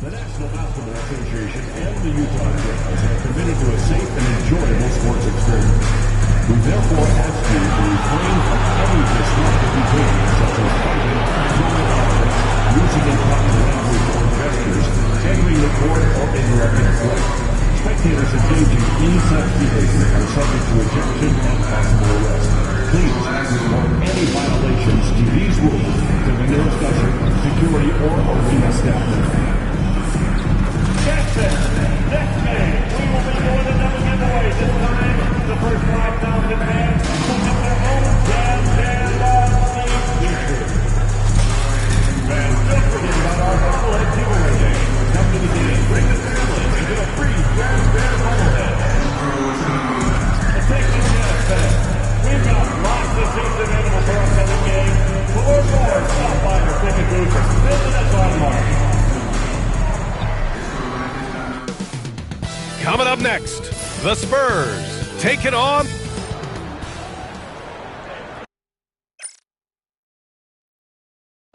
The National Basketball Association and the Utah Jazz are committed to a safe and enjoyable sports experience. We therefore ask you to refrain from any disruptive behavior such as fighting, throwing objects, using improper language or gestures, entering the court, or interrupting play. Spectators engaging in such behavior are subject to ejection and possible arrest. Please report any violations to these rules to the nearest usher, security, or arena staff member. Jackson, next game, we will be doing another giveaway. This time, the first 5,000 fans will have their own Jazz Band T-shirt. And don't forget about our bobblehead giveaway day. Come to the game, bring the family, and get a free Jazz Band bobblehead. Attention, Jazz fans. We've got lots of things available for our coming game. For more, stop by our ticket booth. Visit us online. Coming up next, the Spurs take it on.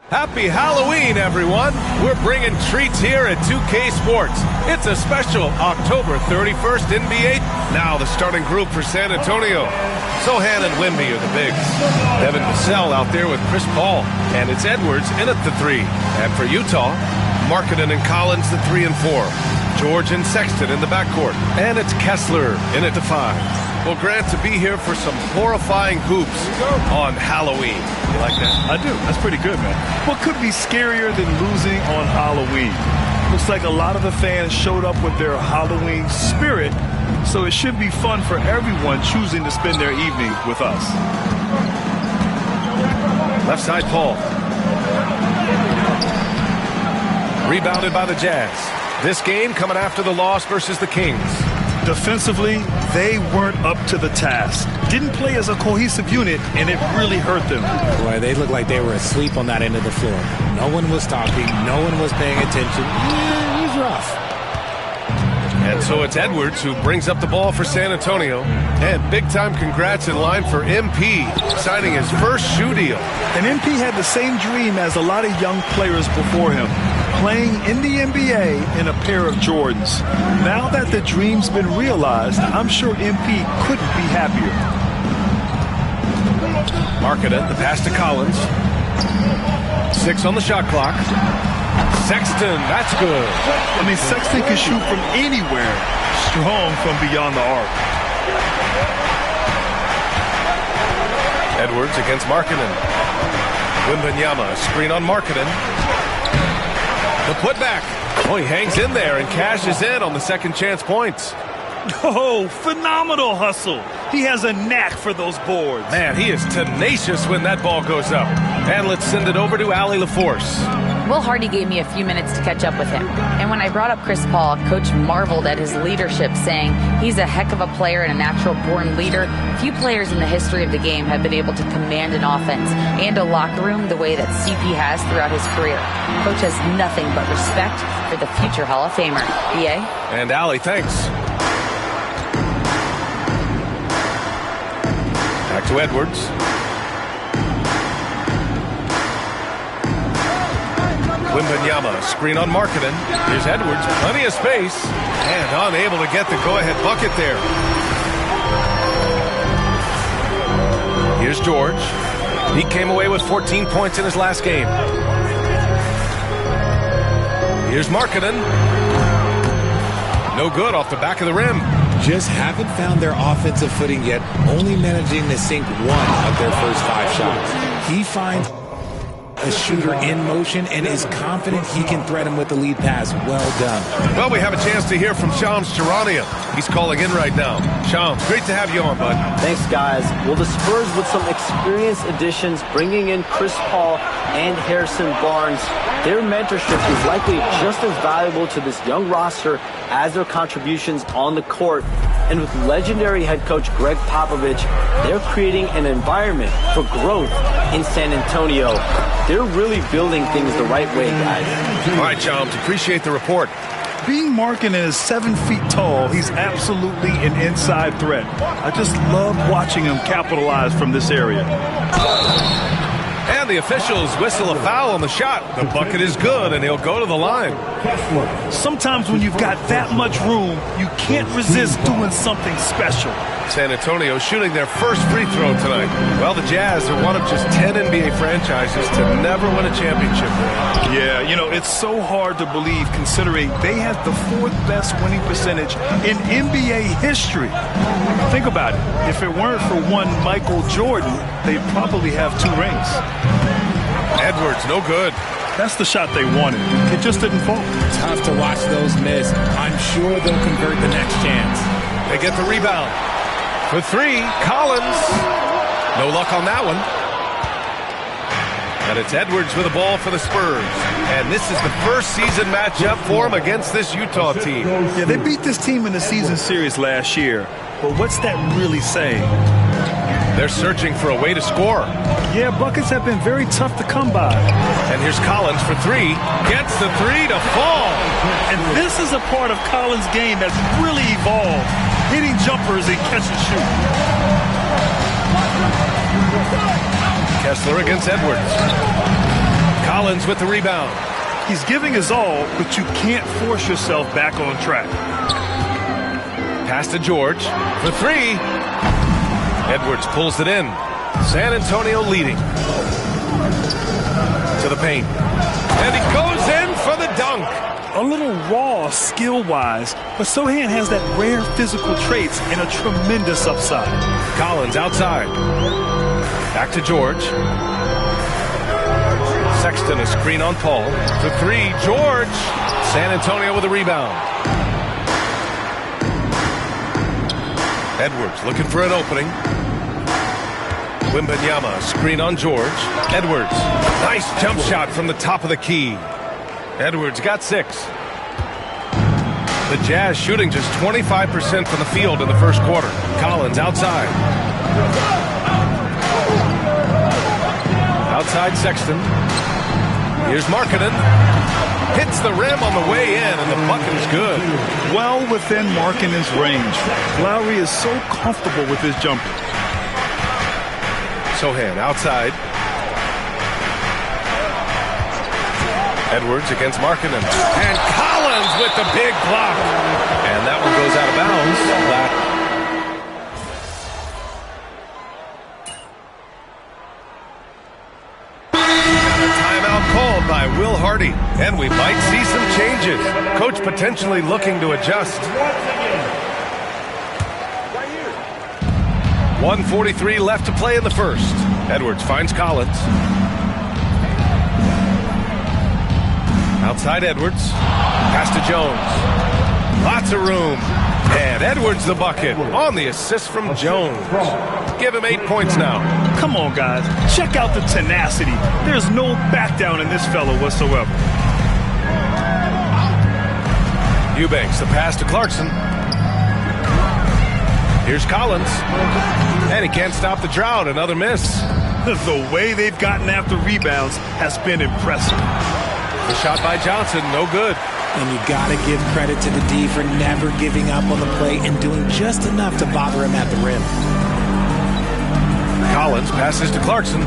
Happy Halloween, everyone. We're bringing treats here at 2K Sports. It's a special October 31st NBA. Now the starting group for San Antonio. Sohan and Wemby are the bigs. Devin Vassell out there with Chris Paul. And it's Edwards in at the 3. And for Utah, Markkanen and Collins the 3 and 4. George and Sexton in the backcourt. And it's Kessler in at the 5. Well, Grant, to be here for some horrifying hoops on Halloween. You like that? I do. That's pretty good, man. What could be scarier than losing on Halloween? Looks like a lot of the fans showed up with their Halloween spirit, so it should be fun for everyone choosing to spend their evening with us. Left side, Paul. Rebounded by the Jazz. This game coming after the loss versus the Kings. Defensively, they weren't up to the task. Didn't play as a cohesive unit, and it really hurt them. Boy, they looked like they were asleep on that end of the floor. No one was talking. No one was paying attention. Yeah, it was rough. And so it's Edwards who brings up the ball for San Antonio. And big-time congrats in line for MP, signing his first shoe deal. And MP had the same dream as a lot of young players before him, playing in the NBA in a pair of Jordans. Now that the dream's been realized, I'm sure MP couldn't be happier. Markkanen, the pass to Collins. 6 on the shot clock. Sexton, that's good. I mean, Sexton can shoot from anywhere, strong from beyond the arc. Edwards against Markkanen. Wembanyama, screen on Markkanen. The putback. Oh, he hangs in there and cashes in on the second chance points. Oh, phenomenal hustle. He has a knack for those boards. Man, he is tenacious when that ball goes up. And let's send it over to Allie LaForce. Will Hardy gave me a few minutes to catch up with him. And when I brought up Chris Paul, Coach marveled at his leadership, saying he's a heck of a player and a natural-born leader. Few players in the history of the game have been able to command an offense and a locker room the way that CP has throughout his career. Coach has nothing but respect for the future Hall of Famer. B.A.? And Allie, thanks. Back to Edwards. Wembanyama, screen on Markkanen. Here's Edwards, plenty of space, and unable to get the go-ahead bucket there. Here's George. He came away with 14 points in his last game. Here's Markkanen. No good off the back of the rim. Just haven't found their offensive footing yet, only managing to sink one of their first 5 shots. He finds a shooter in motion and is confident he can thread him with the lead pass. Well done. Well, we have a chance to hear from Shams Charania. He's calling in right now. Shams, great to have you on, bud. Thanks, guys. Well, the Spurs with some experienced additions, bringing in Chris Paul and Harrison Barnes. Their mentorship is likely just as valuable to this young roster as their contributions on the court. And with legendary head coach Greg Popovich, they're creating an environment for growth in San Antonio. They're really building things the right way, guys. All right, Shams, appreciate the report. Being Markkanen is 7 feet tall, he's absolutely an inside threat. I just love watching him capitalize from this area. And the officials whistle a foul on the shot. The bucket is good, and he'll go to the line. Sometimes when you've got that much room, you can't resist doing something special. San Antonio shooting their first free throw tonight. Well, the Jazz are one of just 10 NBA franchises to never win a championship. Yeah, you know, it's so hard to believe considering they had the 4th best winning percentage in NBA history. Think about it. If it weren't for one Michael Jordan, they'd probably have 2 rings. Edwards, no good. That's the shot they wanted. It just didn't fall. Tough to watch those miss. I'm sure they'll convert the next chance. They get the rebound. For 3, Collins. No luck on that one. And it's Edwards with the ball for the Spurs. And this is the first season matchup for him against this Utah team. Yeah, they beat this team in the season series last year. But what's that really saying? They're searching for a way to score. Yeah, buckets have been very tough to come by. And here's Collins for 3. Gets the 3 to fall. And this is a part of Collins' game that's really evolved. Hitting jumpers and catch and shoot. Kessler against Edwards. Collins with the rebound. He's giving his all, but you can't force yourself back on track. Pass to George for 3. Edwards pulls it in. San Antonio leading. To the paint. And he goes in for the dunk. A little raw skill-wise, but Sochan has that rare physical traits and a tremendous upside. Collins outside. Back to George. Sexton a screen on Paul. For 3, George. San Antonio with a rebound. Edwards looking for an opening. Wembanyama screen on George. Edwards. Nice jump shot from the top of the key. Edwards got 6. The Jazz shooting just 25% from the field in the first quarter. Collins outside. Outside Sexton. Here's Markkanen. Hits the rim on the way in, and the bucket is good. Well within Markkanen's range. Lowry is so comfortable with his jumper. Sochan outside. Edwards against Markkanen. And Collins with the big block. And that one goes out of bounds. Timeout called by Will Hardy. And we might see some changes. Coach potentially looking to adjust. 1:43 left to play in the first. Edwards finds Collins. Outside Edwards. Pass to Jones. Lots of room. And Edwards the bucket on the assist from Jones. Give him 8 points now. Come on, guys. Check out the tenacity. There's no back down in this fellow whatsoever. Eubanks, the pass to Clarkson. Here's Collins. And he can't stop the drought. Another miss. The way they've gotten after rebounds has been impressive. The shot by Johnson, no good. And you got to give credit to the D for never giving up on the play and doing just enough to bother him at the rim. Collins passes to Clarkson.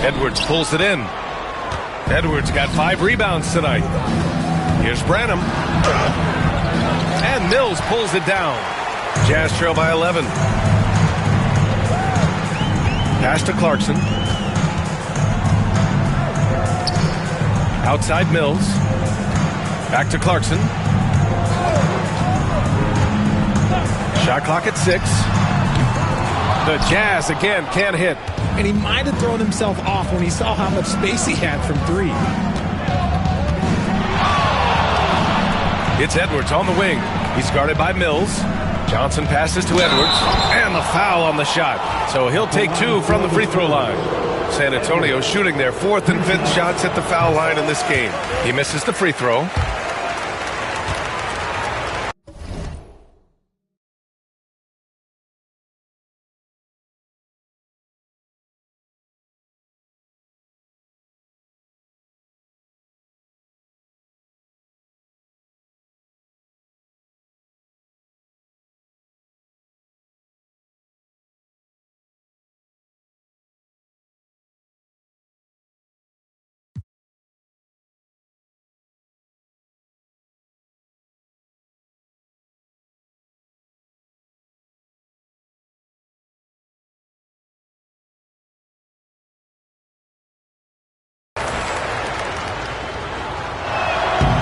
Edwards pulls it in. Edwards got 5 rebounds tonight. Here's Branham. And Mills pulls it down. Jazz trail by 11. Pass to Clarkson. Outside Mills. Back to Clarkson. Shot clock at 6. The Jazz again can't hit. And he might have thrown himself off when he saw how much space he had from 3. It's Edwards on the wing. He's guarded by Mills. Johnson passes to Edwards. And the foul on the shot. So he'll take 2 from the free throw line. San Antonio shooting their 4th and 5th shots at the foul line in this game. He misses the free throw.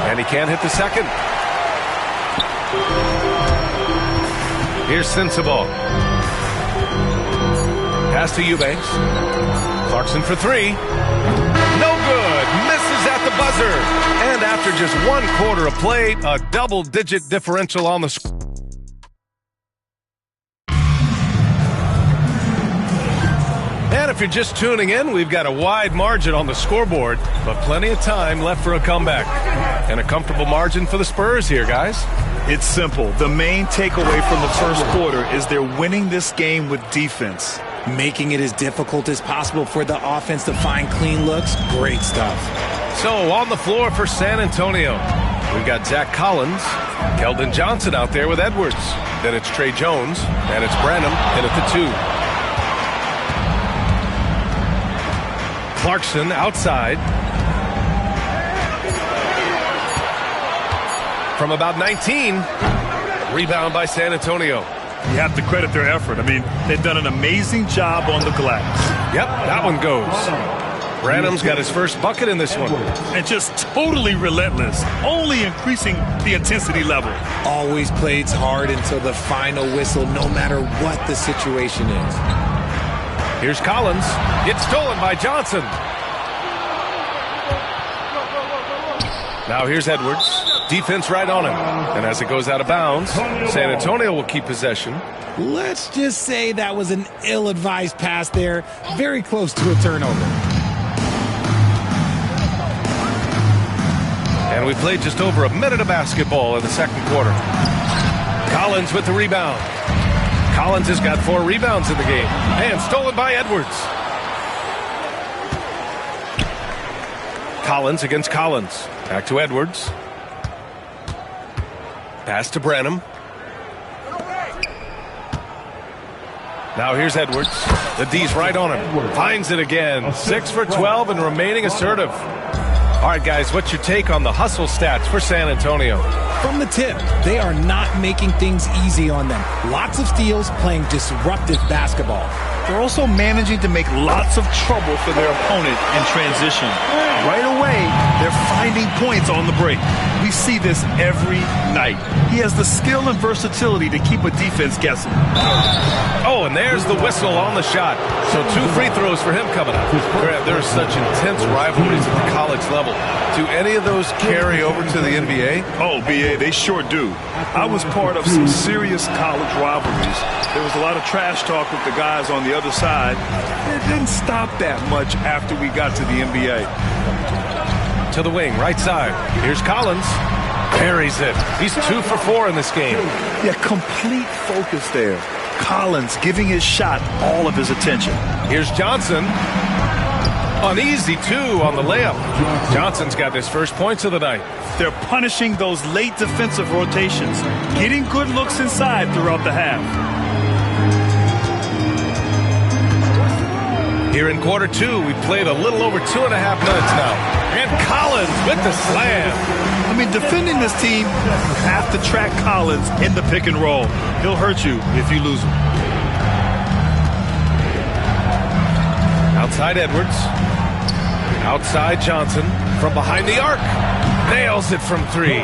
And he can't hit the second. Here's Sensabaugh. Pass to Eubanks. Clarkson for 3. No good. Misses at the buzzer. And after just 1 quarter of play, a double-digit differential on the score. And if you're just tuning in, we've got a wide margin on the scoreboard, but plenty of time left for a comeback. And a comfortable margin for the Spurs here, guys. It's simple. The main takeaway from the first quarter is they're winning this game with defense. Making it as difficult as possible for the offense to find clean looks. Great stuff. So on the floor for San Antonio, we've got Zach Collins, Keldon Johnson out there with Edwards. Then it's Trey Jones, and it's Branham in at the 2. Clarkson outside. From about 19. Rebound by San Antonio. You have to credit their effort. I mean, they've done an amazing job on the glass. Yep, that one goes. Branham's got his first bucket in this one. And just totally relentless, only increasing the intensity level. Always plays hard until the final whistle, no matter what the situation is. Here's Collins. It's stolen by Johnson. Now here's Edwards. Defense right on him. And as it goes out of bounds, San Antonio will keep possession. Let's just say that was an ill-advised pass there. Very close to a turnover. And we played just over a minute of basketball in the second quarter. Collins with the rebound. Collins has got 4 rebounds in the game. And stolen by Edwards. Collins against Collins. Back to Edwards. Pass to Branham. Now here's Edwards. The D's right on him. Finds it again. 6 for 12 and remaining assertive. All right, guys, what's your take on the hustle stats for San Antonio? From the tip, they are not making things easy on them. Lots of steals, playing disruptive basketball. They're also managing to make lots of trouble for their opponent in transition. Right away, they're finding points on the break. We see this every night. He has the skill and versatility to keep a defense guessing. Oh, and there's the whistle on the shot. So 2 free throws for him coming up. Grant, there are such intense rivalries at the college level. Do any of those carry over to the NBA? Oh, BA, they sure do. I was part of some serious college rivalries. There was a lot of trash talk with the guys on the other side. It didn't stop that much after we got to the NBA. To the wing, right side. Here's Collins. Parries it. He's 2 for 4 in this game. Yeah, complete focus there. Collins giving his shot all of his attention. Here's Johnson. An easy 2 on the layup. Johnson's got his first points of the night. They're punishing those late defensive rotations, getting good looks inside throughout the half. Here in quarter two, we've played a little over 2.5 minutes now. And Collins with the slam. I mean, defending this team, you have to track Collins in the pick and roll. He'll hurt you if you lose him. Outside Edwards. Outside Johnson. From behind the arc. Nails it from 3.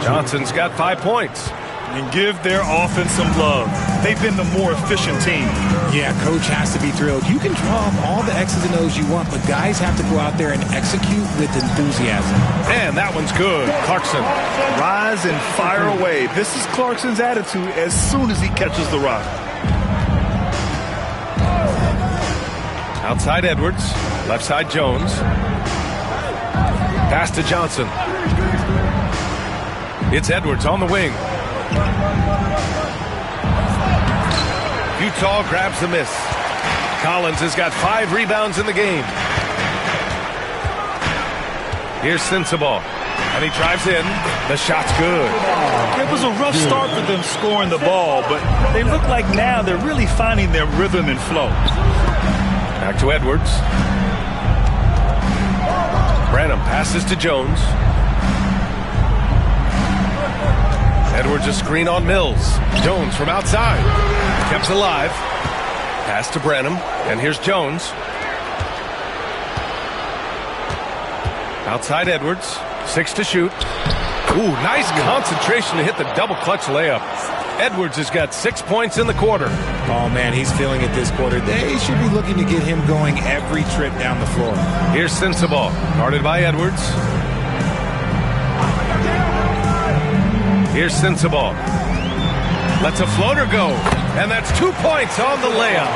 Johnson's got 5 points. And give their offense some love. They've been the more efficient team. Yeah, coach has to be thrilled. You can draw up all the X's and O's you want, but guys have to go out there and execute with enthusiasm. And that one's good. Clarkson. Rise and fire away. This is Clarkson's attitude as soon as he catches the rock. Outside Edwards. Left side Jones. Pass to Johnson. It's Edwards on the wing. Utah grabs the miss. Collins has got 5 rebounds in the game. Here's Sensabaugh. And he drives in. The shot's good. It was a rough start for them scoring the ball, but they look like now they're really finding their rhythm and flow. Back to Edwards. Branham passes to Jones. Edwards a screen on Mills. Jones from outside. Kept alive. Pass to Branham. And here's Jones. Outside Edwards. 6 to shoot. Ooh, nice concentration to hit the double clutch layup. Edwards has got 6 points in the quarter. Oh, man, he's feeling it this quarter. They should be looking to get him going every trip down the floor. Here's Sensabaugh. Guarded by Edwards. Here's Sensabaugh. Lets a floater go. And that's 2 points on the layup.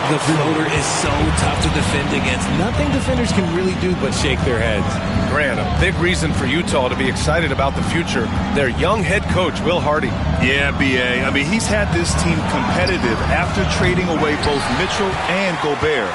The floater is so tough to defend against. Nothing defenders can really do but shake their heads. Grant, a big reason for Utah to be excited about the future. Their young head coach, Will Hardy. Yeah, B.A. I mean, he's had this team competitive after trading away both Mitchell and Gobert.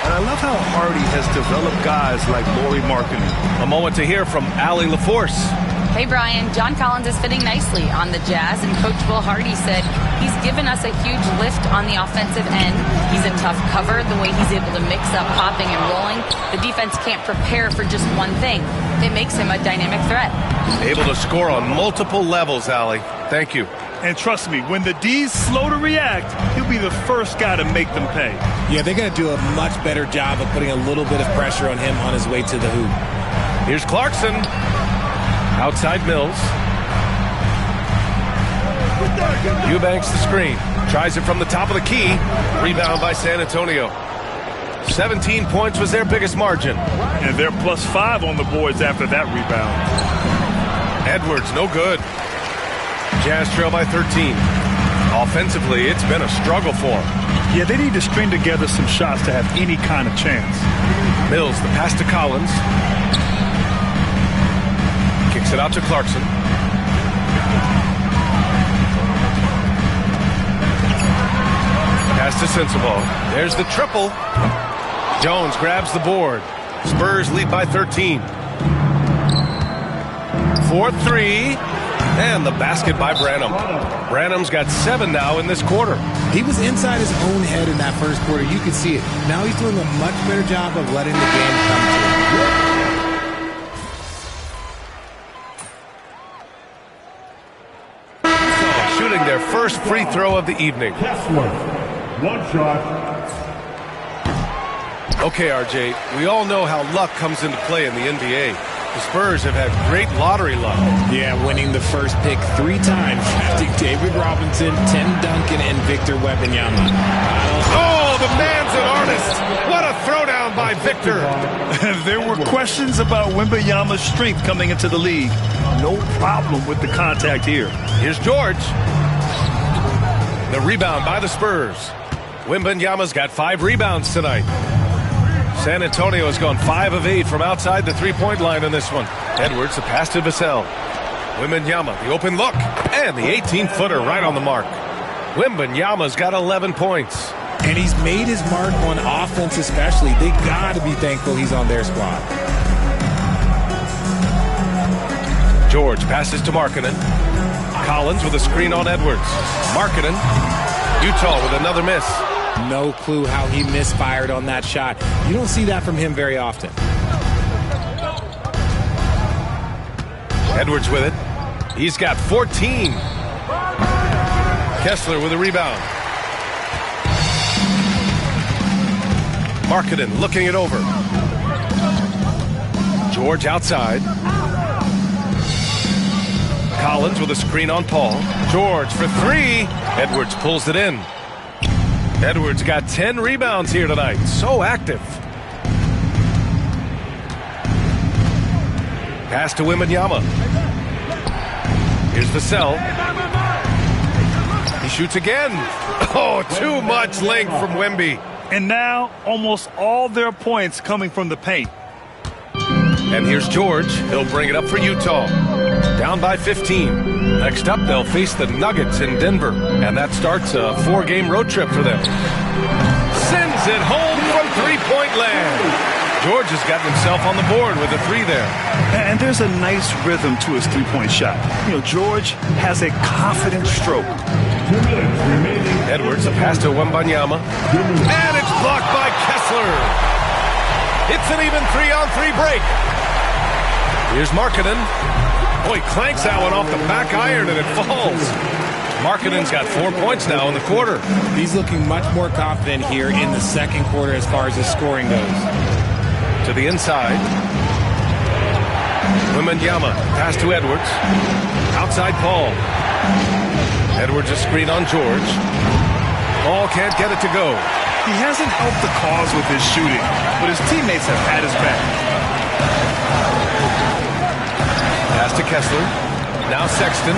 And I love how Hardy has developed guys like Lauri Markkanen. A moment to hear from Allie LaForce. Hey, Brian, John Collins is fitting nicely on the Jazz, and Coach Will Hardy said he's given us a huge lift on the offensive end. He's a tough cover, the way he's able to mix up popping and rolling. The defense can't prepare for just one thing. It makes him a dynamic threat. Able to score on multiple levels, Allie. Thank you. And trust me, when the D's slow to react, he'll be the first guy to make them pay. Yeah, they're going to do a much better job of putting a little bit of pressure on him on his way to the hoop. Here's Clarkson. Outside Mills. Eubanks the screen. Tries it from the top of the key. Rebound by San Antonio. 17 points was their biggest margin. And they're +5 on the boards after that rebound. Edwards, no good. Jazz trail by 13. Offensively, it's been a struggle for them. Yeah, they need to string together some shots to have any kind of chance. Mills, the pass to Collins. Kicks it out to Clarkson. Pass to Sensabaugh. There's the triple. Jones grabs the board. Spurs lead by 13. 4-3. And the basket by Branham. Branham's got 7 now in this quarter. He was inside his own head in that first quarter. You could see it. Now he's doing a much better job of letting the game come to him. Shooting their first free throw of the evening. Kessler, 1 shot. Okay, RJ, we all know how luck comes into play in the NBA. The Spurs have had great lottery luck. Yeah, winning the first pick 3 times, drafting David Robinson, Tim Duncan, and Victor Wembanyama. Oh, the man's an artist. What a throwdown by Victor. There were questions about Wembanyama's strength coming into the league. No problem with the contact here. Here's George. The rebound by the Spurs. Wembanyama's got 5 rebounds tonight. San Antonio has gone 5 of 8 from outside the three-point line in this one. Edwards, the pass to Vassell. Wembanyama, the open look. And the 18-footer right on the mark. Wembanyama's got 11 points. And he's made his mark on offense especially. They got to be thankful he's on their squad. George passes to Markkanen. Collins with a screen on Edwards. Markkanen. Utah with another miss. No clue how he misfired on that shot. You don't see that from him very often. Edwards with it. He's got 14. Kessler with a rebound. Markkanen looking it over. George outside. Collins with a screen on Paul. George for three. Edwards pulls it in. Edwards got 10 rebounds here tonight. So active. Pass to Wembanyama. Here's Vassell. He shoots again. Oh, too much length from Wemby. And now almost all their points coming from the paint. And here's George. He'll bring it up for Utah. Down by 15. Next up, they'll face the Nuggets in Denver. And that starts a 4-game road trip for them. Sends it home from three-point land. George has gotten himself on the board with a three there. And there's a nice rhythm to his three-point shot. You know, George has a confident stroke. 2 minutes remaining. Edwards, a pass to Wembanyama. And it's blocked by Kessler. It's an even 3-on-3 break. Here's Markkanen. Boy, clanks that one off the back iron and it falls. Markkanen's got 4 points now in the quarter. He's looking much more confident here in the second quarter as far as his scoring goes. To the inside. Wembanyama, pass to Edwards. Outside Paul. Edwards a screen on George. Paul can't get it to go. He hasn't helped the cause with his shooting, but his teammates have had his back. Pass to Kessler. Now Sexton.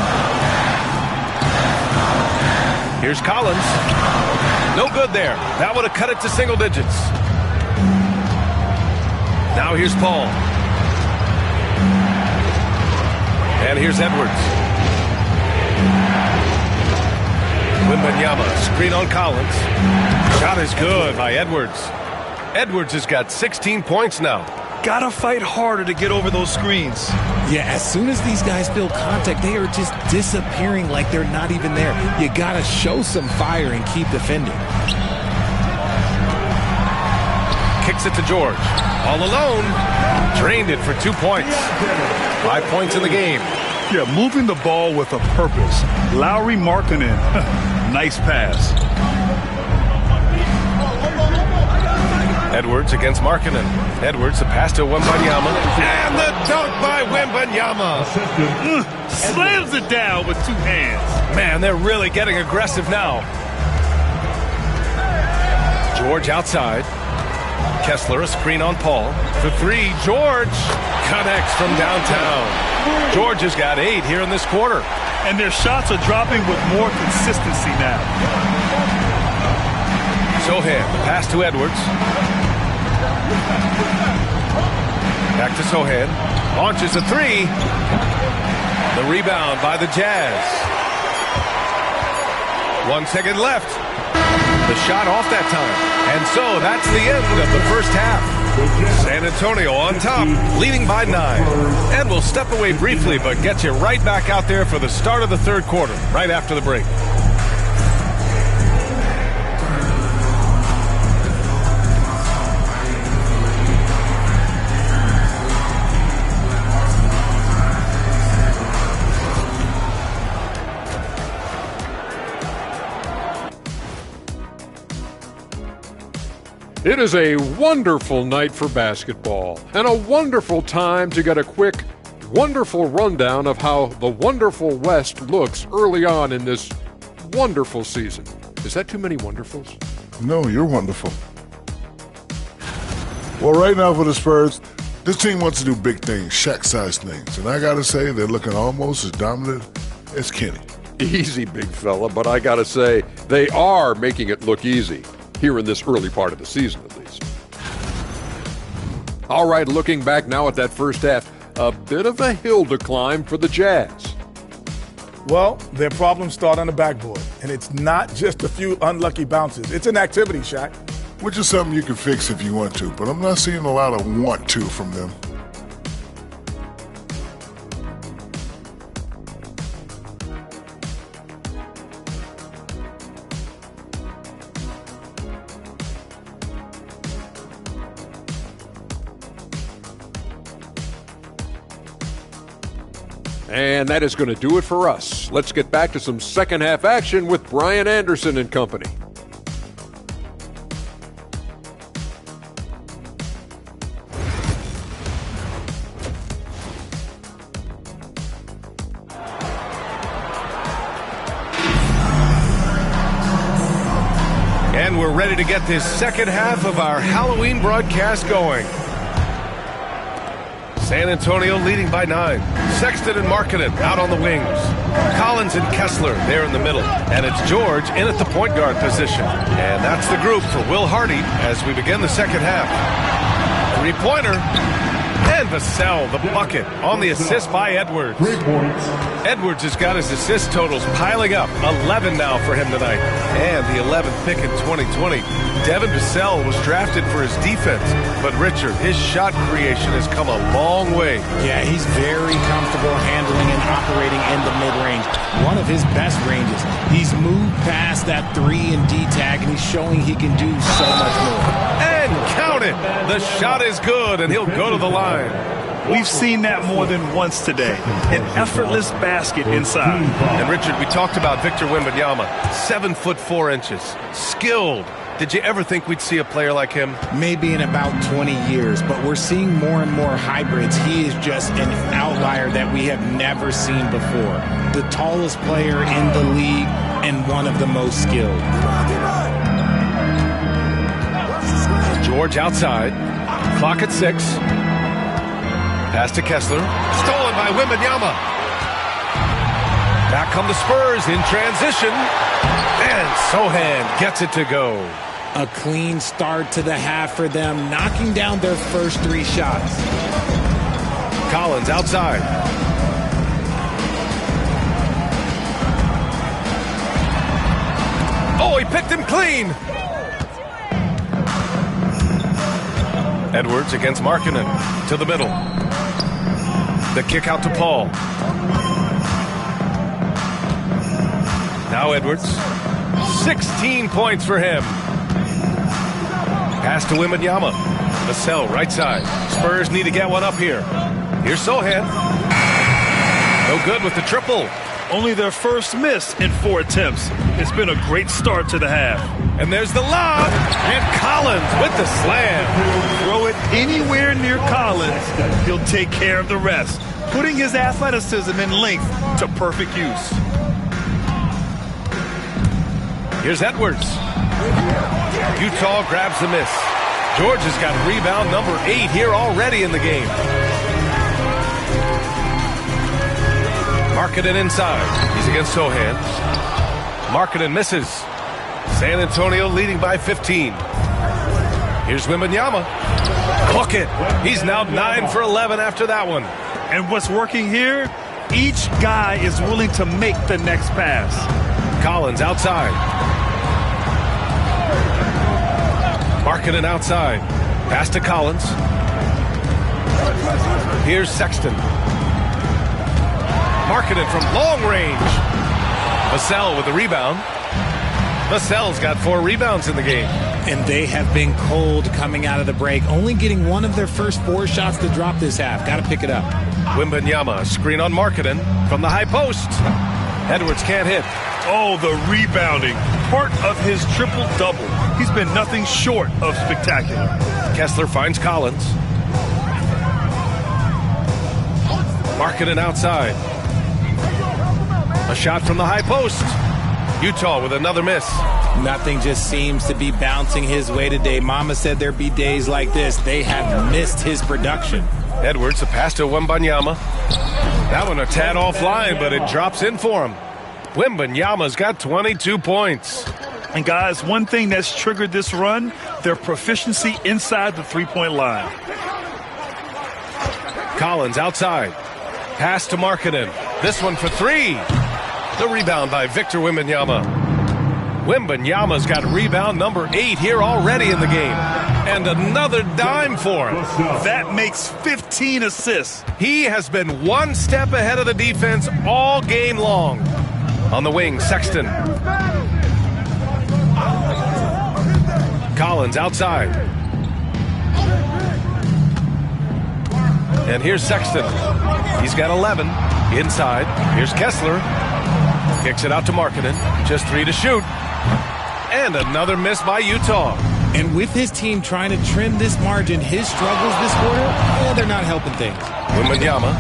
Here's Collins. No good there. That would have cut it to single digits. Now here's Paul. And here's Edwards. Wembanyama, screen on Collins. Shot is good by Edwards. Edwards has got 16 points now. Gotta fight harder to get over those screens. Yeah, as soon as these guys feel contact, they are just disappearing like they're not even there. You gotta show some fire and keep defending. Kicks it to George. All alone. Drained it for 2 points. 5 points in the game. Yeah, moving the ball with a purpose. Lauri Markkanen. Nice pass. Edwards against Markkanen. Edwards, the pass to Wembanyama. And the dunk by Wembanyama. Slams it down with 2 hands. Man, they're really getting aggressive now. George outside. Kessler, a screen on Paul. For three, George connects from downtown. George has got 8 here in this quarter. And their shots are dropping with more consistency now. Sohan, pass to Edwards. Back to Sohan. Launches a 3. The rebound by the Jazz. 1 second left. The shot off that time. And so that's the end of the first half. San Antonio on top, leading by 9. And we'll step away briefly, but get you right back out there for the start of the third quarter, right after the break. It is a wonderful night for basketball and a wonderful time to get a quick, wonderful rundown of how the wonderful West looks early on in this wonderful season. Is that too many wonderfuls? No, you're wonderful. Well, right now for the Spurs, this team wants to do big things, Shaq-sized things. And I got to say, they're looking almost as dominant as Kenny. Easy, big fella, but I got to say, they are making it look easy. Here in this early part of the season, at least. All right, looking back now at that first half, a bit of a hill to climb for the Jazz. Well, their problems start on the backboard, and it's not just a few unlucky bounces. It's an activity, Shaq. Which is something you can fix if you want to, but I'm not seeing a lot of want to from them. And that is going to do it for us. Let's get back to some second half action with Brian Anderson and company. And we're ready to get this second half of our Halloween broadcast going. San Antonio leading by 9. Sexton and Markkanen out on the wings. Collins and Kessler there in the middle. And it's George in at the point guard position. And that's the group for Will Hardy as we begin the second half. Three-pointer. And Vassell, the bucket, on the assist by Edwards. 3 points. Edwards has got his assist totals piling up. 11 now for him tonight. And the 11th pick in 2020. Devin Vassell was drafted for his defense. But Richard, his shot creation has come a long way. Yeah, he's very comfortable handling and operating in the mid-range. One of his best ranges. He's moved past that 3 and D tag, and he's showing he can do so much more. And count it. The shot is good, and he'll go to the line. We've seen that more than once today. An effortless basket inside. And Richard, we talked about Victor Wembanyama. 7'4". Skilled. Did you ever think we'd see a player like him? Maybe in about 20 years, but we're seeing more and more hybrids. He is just an outlier that we have never seen before. The tallest player in the league and one of the most skilled. George outside. Clock at 6. Pass to Kessler. Stolen by Wembanyama. Back come the Spurs in transition. And Sochan gets it to go. A clean start to the half for them, knocking down their first 3 shots. Collins outside. Oh, he picked him clean. Edwards against Markkanen to the middle. The kick out to Paul. Now Edwards. 16 points for him. Pass to Wembanyama. Vassell right side. Spurs need to get one up here. Here's Sochan. No good with the triple. Only their first miss in 4 attempts. It's been a great start to the half. And there's the lob. And Collins with the slam. Throw it anywhere near Collins. He'll take care of the rest, putting his athleticism and length to perfect use. Here's Edwards. Utah grabs the miss. George has got rebound number 8 here already in the game. Markkanen inside. He's against Sochan. Markkanen misses. San Antonio leading by 15. Here's Wembanyama. Hook it. He's now 9 for 11 after that one. And what's working here? Each guy is willing to make the next pass. Collins outside. Markkanen outside. Pass to Collins. Here's Sexton. Markkanen from long range. Vassell with the rebound. Vassell's got 4 rebounds in the game. And they have been cold coming out of the break, only getting one of their first 4 shots to drop this half. Got to pick it up. Wembanyama, screen on Markkanen from the high post. Edwards can't hit. Oh, the rebounding. Part of his triple-double. He's been nothing short of spectacular. Kessler finds Collins. Markkanen outside. A shot from the high post. Utah with another miss. Nothing just seems to be bouncing his way today. Mama said there'd be days like this. They have missed his production. Edwards, a pass to Wembanyama. That one a tad offline, but it drops in for him. Wembanyama's got 22 points. And guys, one thing that's triggered this run, their proficiency inside the three-point line. Collins outside. Pass to Markkanen. This one for 3. The rebound by Victor Wembanyama. Wembanyama's got rebound number 8 here already in the game. And another dime for him. That makes 15 assists. He has been one step ahead of the defense all game long. On the wing, Sexton. Collins outside. And here's Sexton. He's got 11. Inside. Here's Kessler. Kicks it out to Markkanen. Just 3 to shoot. And another miss by Utah. And with his team trying to trim this margin, his struggles this quarter, they're not helping things. Wembanyama.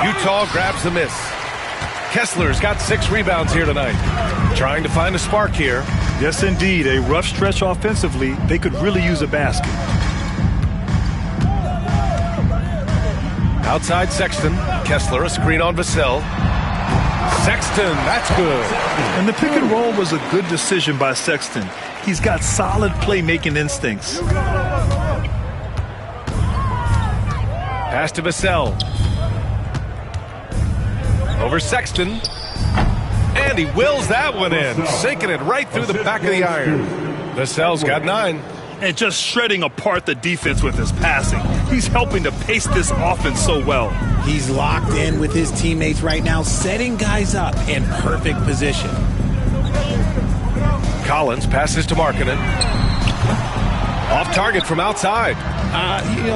Utah grabs the miss. Kessler's got 6 rebounds here tonight. Trying to find a spark here. Yes, indeed. A rough stretch offensively. They could really use a basket. Outside Sexton. Kessler, a screen on Vassell. Sexton, that's good. And the pick and roll was a good decision by Sexton. He's got solid playmaking instincts. Pass to Vassell. Over Sexton. And he wills that one in, sinking it right through the back of the iron. Vassell's got 9. And just shredding apart the defense with his passing. He's helping to pace this offense so well. He's locked in with his teammates right now, setting guys up in perfect position. Collins passes to Markkanen. Off target from outside.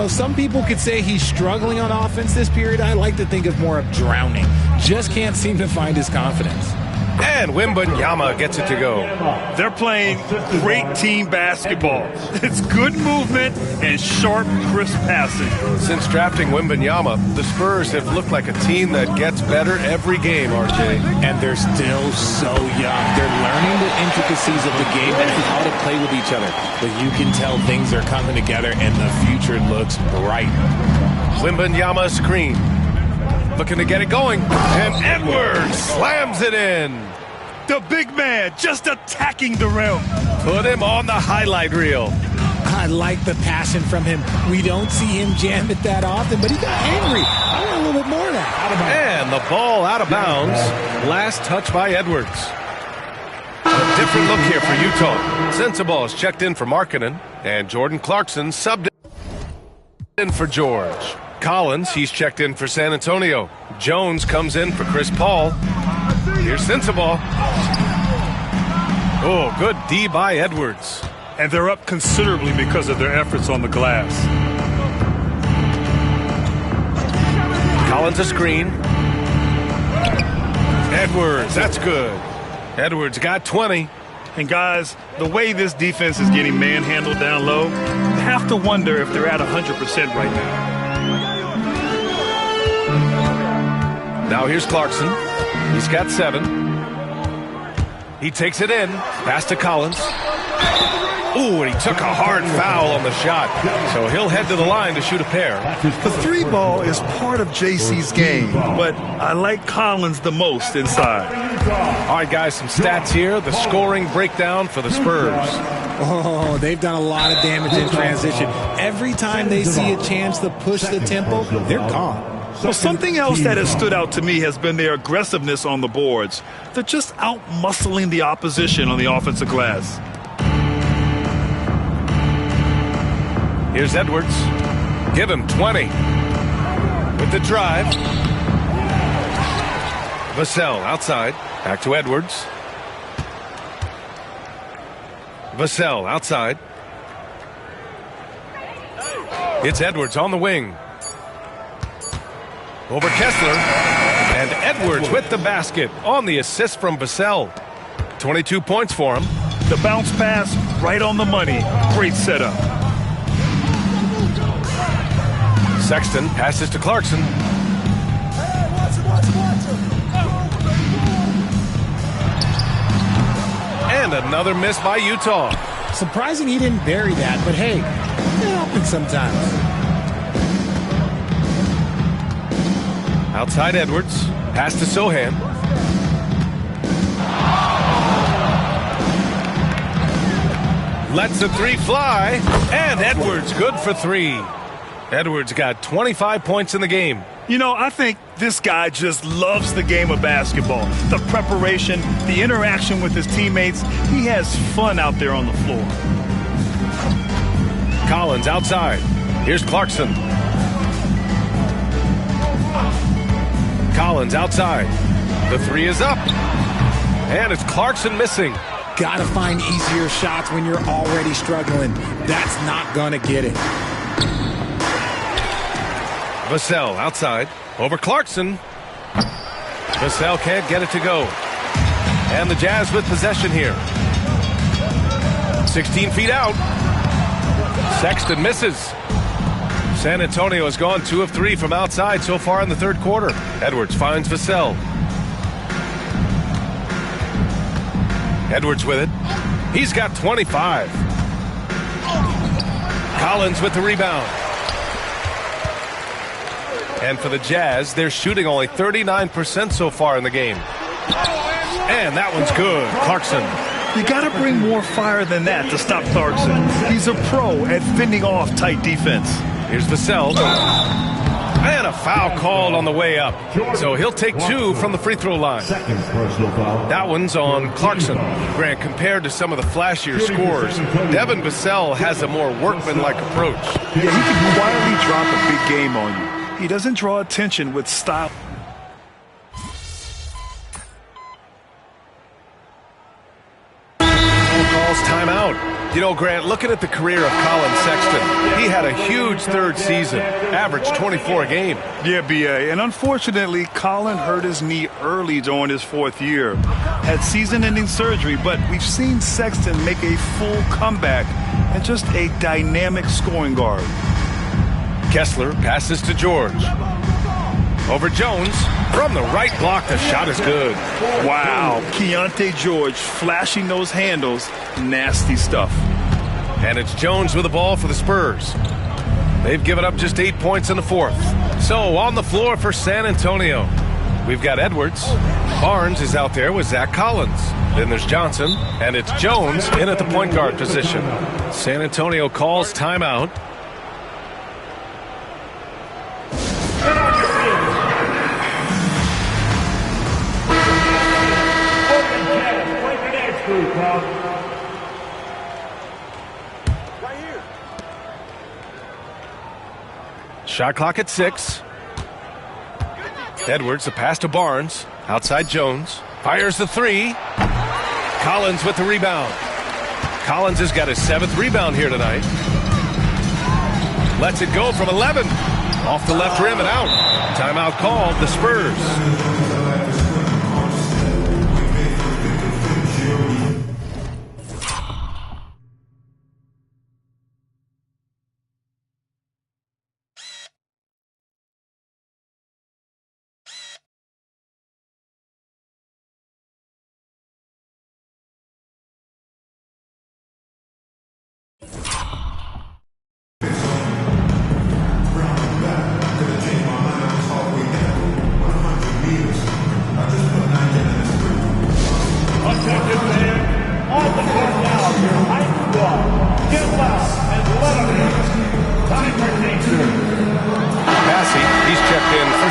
Some people could say he's struggling on offense this period. I like to think of more of drowning. Just can't seem to find his confidence. And Wembanyama gets it to go. They're playing great team basketball. It's good movement and sharp, crisp passing. Since drafting Wembanyama, the Spurs have looked like a team that gets better every game, RJ. And they're still so young. They're learning the intricacies of the game and how to play with each other. But you can tell things are coming together and the future looks bright. Wembanyama screen. Looking to get it going. And Edwards slams it in. The big man just attacking the rim. Put him on the highlight reel. I like the passion from him. We don't see him jam it that often, but he got angry. I want a little bit more of that. And the ball out of bounds. Last touch by Edwards. A different look here for Utah. Sensabaugh is checked in for Markkanen. And Jordan Clarkson subbed in for George. Collins, he's checked in for San Antonio. Jones comes in for Chris Paul. Here's Sensabaugh. Oh, good D by Edwards. And they're up considerably because of their efforts on the glass. Collins a screen. Edwards, that's good. Edwards got 20. And guys, the way this defense is getting manhandled down low, you have to wonder if they're at 100% right now. Now here's Clarkson. He's got 7. He takes it in. Pass to Collins. Ooh, and he took a hard foul on the shot. So he'll head to the line to shoot a pair. The 3-ball is part of JC's game, but I like Collins the most inside. All right, guys, some stats here. The scoring breakdown for the Spurs. Oh, they've done a lot of damage in transition. Every time they see a chance to push the tempo, they're gone. Well, something else that has stood out to me has been their aggressiveness on the boards. They're just out-muscling the opposition on the offensive glass. Here's Edwards. Give him 20. With the drive. Vassell outside. Back to Edwards. Vassell outside. It's Edwards on the wing. Over Kessler. And Edwards with the basket on the assist from Vassell. 22 points for him. The bounce pass right on the money. Great setup. Sexton passes to Clarkson. And another miss by Utah. Surprising he didn't bury that, but hey, it happens sometimes. Outside Edwards. Pass to Sohan. Lets the 3 fly. And Edwards good for 3. Edwards got 25 points in the game. You know, I think this guy just loves the game of basketball. The preparation, the interaction with his teammates. He has fun out there on the floor. Collins outside. Here's Clarkson. Collins outside. The 3 is up. And it's Clarkson missing. Gotta find easier shots when you're already struggling. That's not gonna get it. Vassell outside. Over Clarkson. Vassell can't get it to go. And the Jazz with possession here. 16 feet out. Sexton misses. San Antonio has gone 2 of 3 from outside so far in the third quarter. Edwards finds Vassell. Edwards with it. He's got 25. Collins with the rebound. And for the Jazz, they're shooting only 39% so far in the game. And that one's good. Clarkson. You got to bring more fire than that to stop Clarkson. He's a pro at fending off tight defense. Here's Vassell. And a foul called on the way up. So he'll take 2 from the free throw line. Second personal foul. That one's on Clarkson. Grant, compared to some of the flashier scores, Devin Vassell has a more workmanlike approach. Yeah, he can quietly drop a big game on you. He doesn't draw attention with style. Calls timeout. You know, Grant, looking at the career of Colin Sexton, he had a huge third season, averaged 24 a game. Yeah, B.A., and unfortunately, Colin hurt his knee early during his 4th year. Had season-ending surgery, but we've seen Sexton make a full comeback and just a dynamic scoring guard. Kessler passes to George. Over Jones. From the right block, the shot is good. Wow, Keontae George flashing those handles. Nasty stuff. And it's Jones with the ball for the Spurs. They've given up just 8 points in the 4th. So on the floor for San Antonio, we've got Edwards. Barnes is out there with Zach Collins. Then there's Johnson, and it's Jones in at the point guard position. San Antonio calls timeout. Shot clock at 6. Edwards, the pass to Barnes. Outside Jones. Fires the 3. Collins with the rebound. Collins has got his 7th rebound here tonight. Lets it go from 11. Off the left rim and out. Timeout called, the Spurs.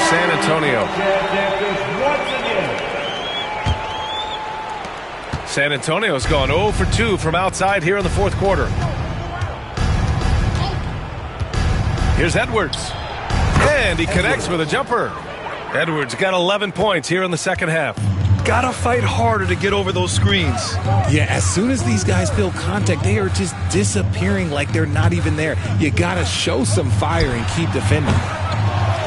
San Antonio. San Antonio's gone 0 for 2 from outside here in the 4th quarter. Here's Edwards. And he connects with a jumper. Edwards got 11 points here in the 2nd half. Gotta fight harder to get over those screens. Yeah, as soon as these guys feel contact, they are just disappearing like they're not even there. You gotta show some fire and keep defending.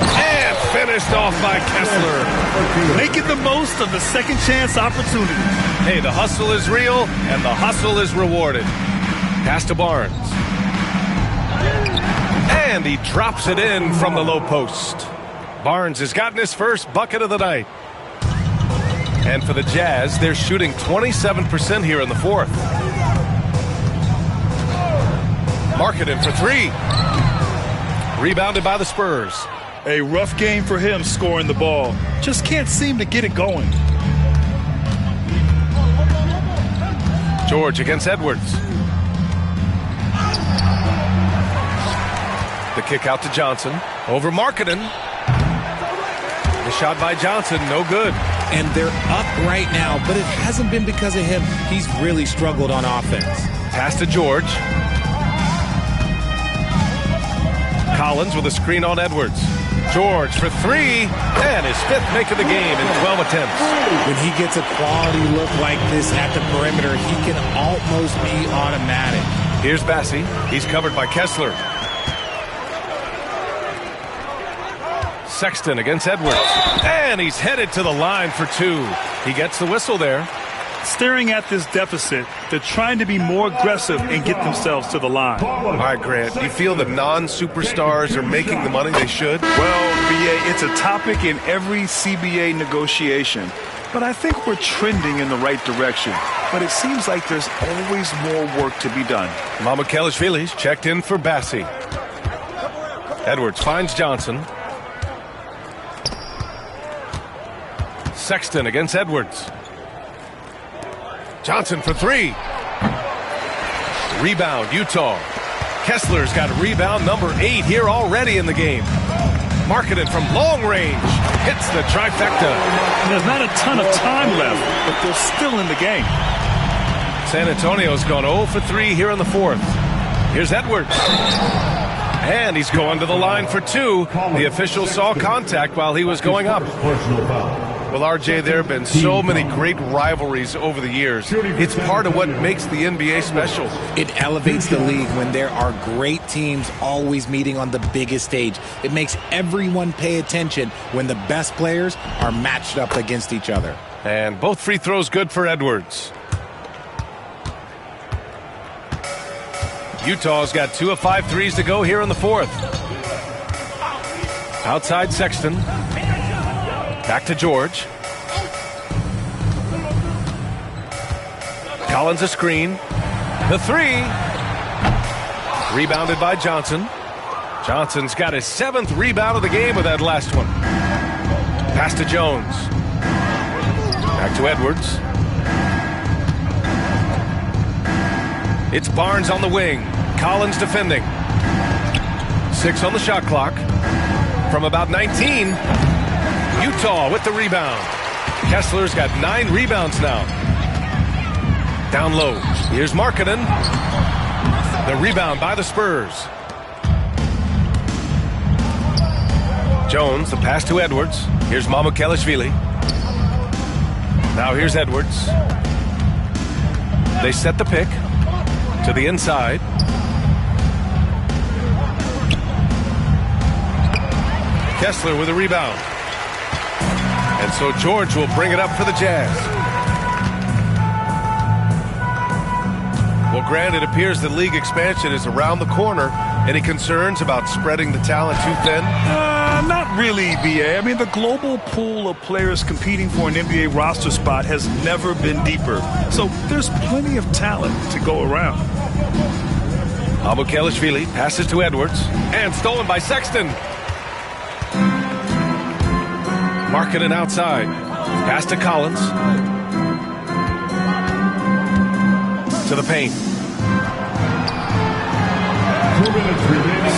And finished off by Kessler. Making the most of the second chance opportunity. Hey, the hustle is real, and the hustle is rewarded. Pass to Barnes. And he drops it in from the low post. Barnes has gotten his first bucket of the night. And for the Jazz, they're shooting 27% here in the 4th. Markkanen for 3. Rebounded by the Spurs. A rough game for him scoring the ball. Just can't seem to get it going. George against Edwards. The kick out to Johnson. Over Markkanen. The shot by Johnson, no good. And they're up right now, but it hasn't been because of him. He's really struggled on offense. Pass to George. Collins with a screen on Edwards. George for 3, and his 5th make of the game in 12 attempts. When he gets a quality look like this at the perimeter, he can almost be automatic. Here's Bassey. He's covered by Kessler. Sexton against Edwards. And he's headed to the line for 2. He gets the whistle there. Staring at this deficit, they're trying to be more aggressive and get themselves to the line. All right, Grant, do you feel the non-superstars are making the money they should? Well, BA, it's a topic in every CBA negotiation. But I think we're trending in the right direction. But it seems like there's always more work to be done. Mamukelashvili's checked in for Bassi. Edwards finds Johnson. Sexton against Edwards. Johnson for 3. Rebound, Utah. Kessler's got rebound number 8 here already in the game. Marketed from long range. Hits the trifecta. There's not a ton of time left, but they're still in the game. San Antonio's gone 0 for 3 here in the 4th. Here's Edwards. And he's going to the line for 2. The official saw contact while he was going up. Well, RJ, there have been so many great rivalries over the years. It's part of what makes the NBA special. It elevates the league when there are great teams always meeting on the biggest stage. It makes everyone pay attention when the best players are matched up against each other. And both free throws good for Edwards. Utah's got 2 of 5 threes to go here in the 4th. Outside Sexton. Back to George. Collins a screen. The 3. Rebounded by Johnson. Johnson's got his 7th rebound of the game with that last one. Pass to Jones. Back to Edwards. It's Barnes on the wing. Collins defending. 6 on the shot clock. From about 19. Utah with the rebound. Kessler's got 9 rebounds now. Down low. Here's Markkanen. The rebound by the Spurs. Jones, the pass to Edwards. Here's Mamukelashvili. Now here's Edwards. They set the pick to the inside. Kessler with a rebound. And so George will bring it up for the Jazz. Well, Grant, it appears that league expansion is around the corner. Any concerns about spreading the talent too thin? Not really, BA. I mean, the global pool of players competing for an NBA roster spot has never been deeper. So there's plenty of talent to go around. Mamukelashvili passes to Edwards. And stolen by Sexton. Markkanen outside. Pass to Collins. To the paint.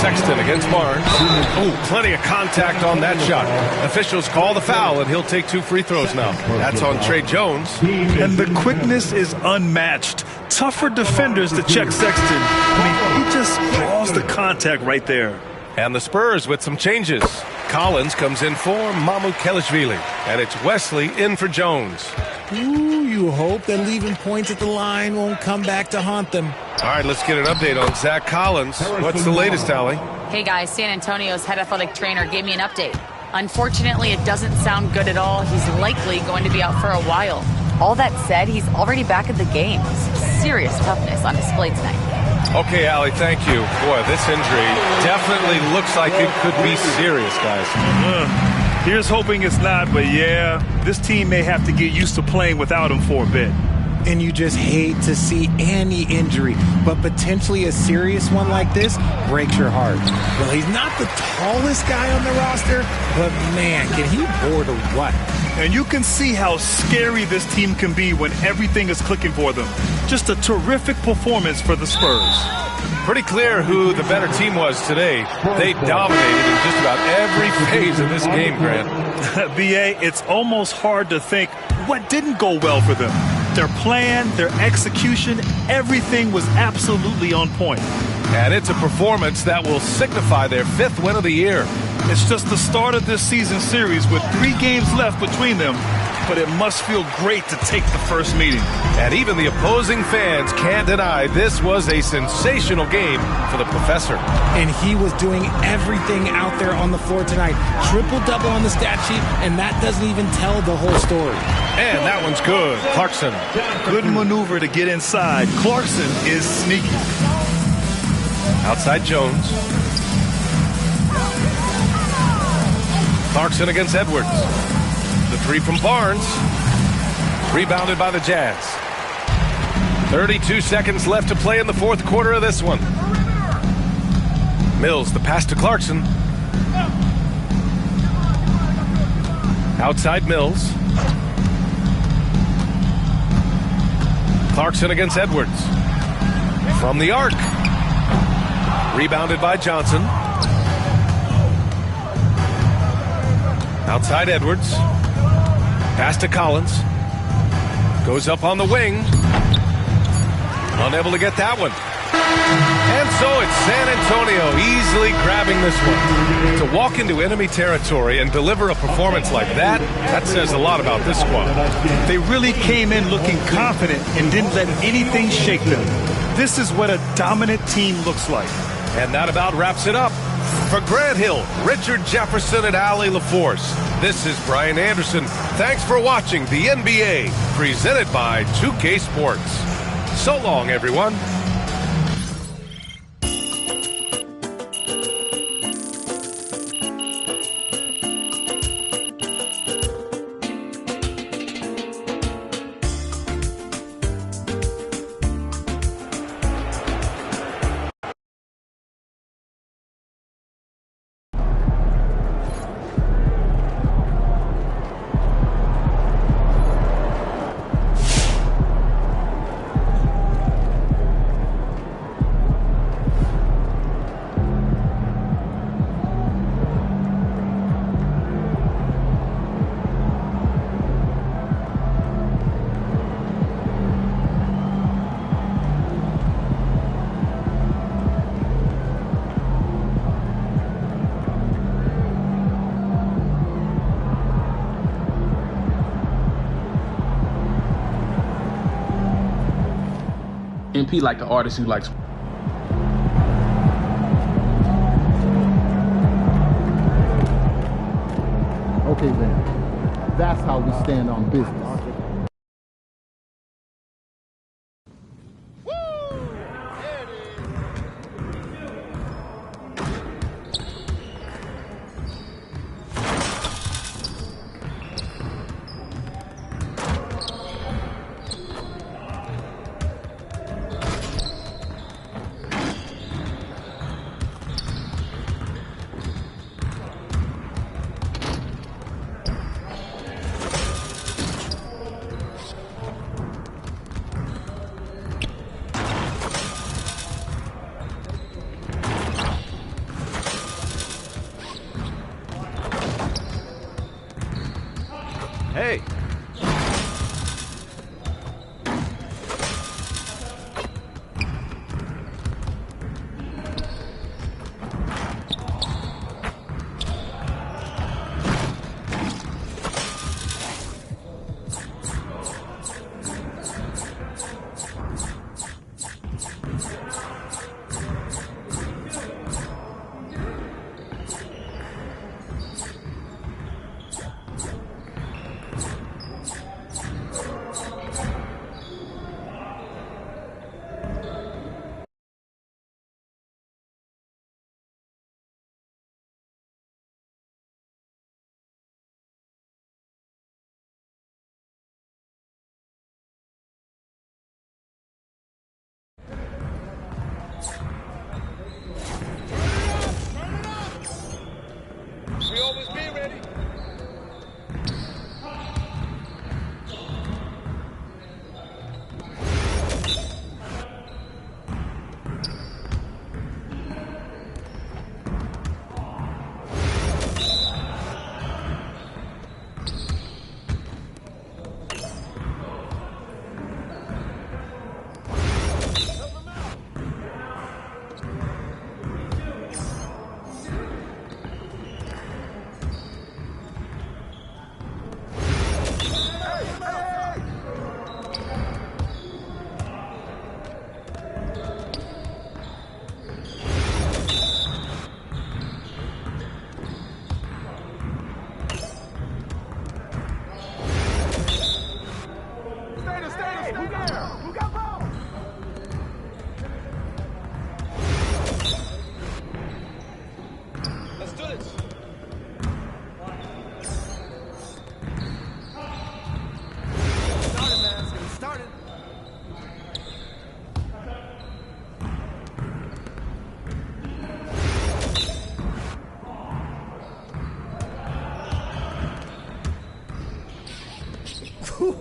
Sexton against Barnes. Oh, plenty of contact on that shot. Officials call the foul, and he'll take 2 free throws now. That's on Trey Jones. And the quickness is unmatched. Tougher defenders to check Sexton. I mean, he just draws the contact right there. And the Spurs with some changes. Collins comes in for Mamukelashvili. And it's Wesley in for Jones. Ooh, you hope that leaving points at the line won't come back to haunt them. All right, let's get an update on Zach Collins. What's the latest, Allie? Hey guys, San Antonio's head athletic trainer gave me an update. Unfortunately, it doesn't sound good at all. He's likely going to be out for a while. All that said, he's already back at the game. Serious toughness on display tonight. Okay, Allie, thank you. Boy, this injury definitely looks like it could be serious, guys. Here's hoping it's not, but yeah, this team may have to get used to playing without him for a bit. And you just hate to see any injury, but potentially a serious one like this breaks your heart. Well, he's not the tallest guy on the roster, but man, can he board or what? And you can see how scary this team can be when everything is clicking for them. Just a terrific performance for the Spurs. Pretty clear who the better team was today. They dominated in just about every phase of this game, Grant. BA, it's almost hard to think what didn't go well for them. Their plan, their execution, everything was absolutely on point. And it's a performance that will signify their 5th win of the year. It's just the start of this season series with 3 games left between them. but it must feel great to take the first meeting. And even the opposing fans can't deny this was a sensational game for the professor. And he was doing everything out there on the floor tonight. Triple-double on the stat sheet, and that doesn't even tell the whole story. And that one's good. Clarkson. Good maneuver to get inside. Clarkson is sneaky. Outside Jones. Clarkson against Edwards. The three from Barnes. Rebounded by the Jazz. 32 seconds left to play in the fourth quarter of this one. Mills, the pass to Clarkson. Outside Mills. Clarkson against Edwards. From the arc. Rebounded by Johnson. Outside Edwards. Pass to Collins. Goes up on the wing. Unable to get that one. And so it's San Antonio easily grabbing this one. To walk into enemy territory and deliver a performance like that, that says a lot about this squad. They really came in looking confident and didn't let anything shake them. This is what a dominant team looks like. And that about wraps it up. For Grant Hill, Richard Jefferson, and Allie LaForce, this is Brian Anderson. Thanks for watching the NBA, presented by 2K Sports. So long, everyone. MP like an artist who likes. Okay then, that's how we stand on business.